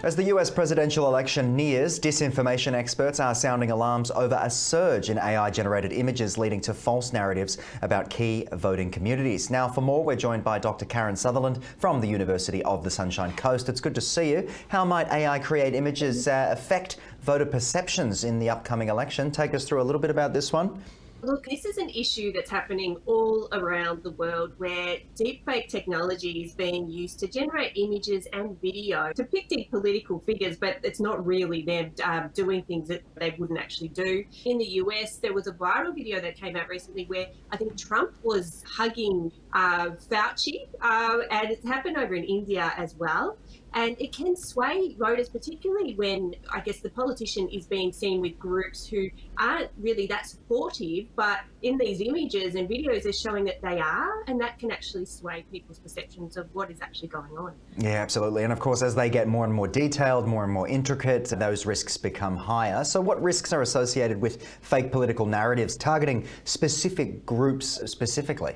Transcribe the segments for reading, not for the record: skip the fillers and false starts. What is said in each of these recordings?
As the US presidential election nears, disinformation experts are sounding alarms over a surge in AI-generated images leading to false narratives about key voting communities. Now, for more, we're joined by Dr. Karen Sutherland from the University of the Sunshine Coast. It's good to see you. How might AI create images affect voter perceptions in the upcoming election? Take us through a little bit about this one. Look, this is an issue that's happening all around the world where deepfake technology is being used to generate images and video depicting political figures, but it's not really them doing things that they wouldn't actually do. In the US, there was a viral video that came out recently where I think Trump was hugging Fauci, and it's happened over in India as well. And it can sway voters, particularly when, I guess, the politician is being seen with groups who aren't really that supportive, but in these images and videos they're showing that they are, and that can actually sway people's perceptions of what is actually going on. Yeah, absolutely. And of course, as they get more and more detailed, more and more intricate, those risks become higher. So what risks are associated with fake political narratives targeting specific groups specifically?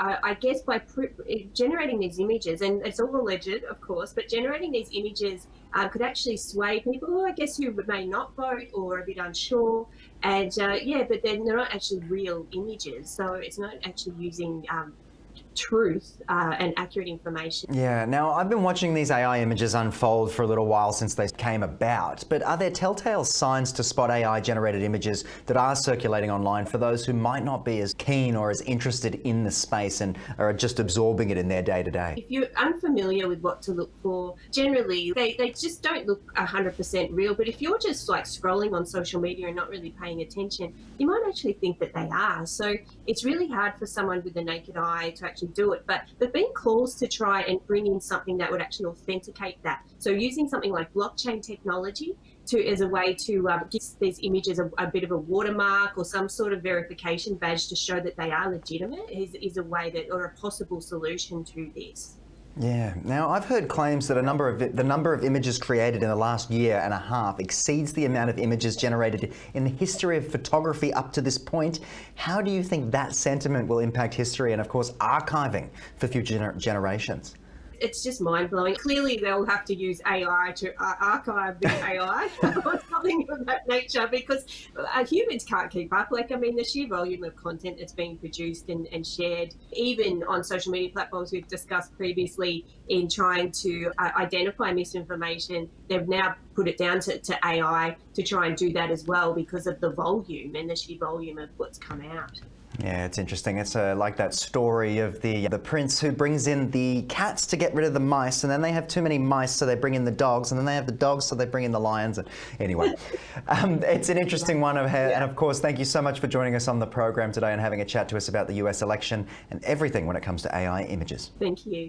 I guess by generating these images, and it's all alleged, of course, but generating these images could actually sway people who, I guess, who may not vote or are a bit unsure. And yeah, but then they're not actually real images. So it's not actually using truth and accurate information. Yeah, now I've been watching these AI images unfold for a little while since they came about, but are there telltale signs to spot AI generated images that are circulating online for those who might not be as keen or as interested in the space and are just absorbing it in their day-to-day? If you're unfamiliar with what to look for, generally they just don't look 100% real, but if you're just like scrolling on social media and not really paying attention, you might actually think that they are. So it's really hard for someone with the naked eye to actually do it, but there've been calls to try and bring in something that would actually authenticate that. So using something like blockchain technology as a way to give these images a bit of a watermark or some sort of verification badge to show that they are legitimate is a way that, or a possible solution to this. Yeah. Now, I've heard claims that the number of images created in the last year and a half exceeds the amount of images generated in the history of photography up to this point. How do you think that sentiment will impact history and, of course, archiving for future generations? It's just mind-blowing. Clearly, they'll have to use AI to archive the AI or something of that nature, because humans can't keep up. Like, I mean, the sheer volume of content that's being produced and shared, even on social media platforms we've discussed previously in trying to identify misinformation, they've now put it down to AI to try and do that as well because of the volume and the sheer volume of what's come out. Yeah, it's interesting. It's like that story of the prince who brings in the cats to get rid of the mice, and then they have too many mice, so they bring in the dogs, and then they have the dogs, so they bring in the lions. And anyway, it's an interesting one. And of course, thank you so much for joining us on the program today and having a chat to us about the US election and everything when it comes to AI images. Thank you.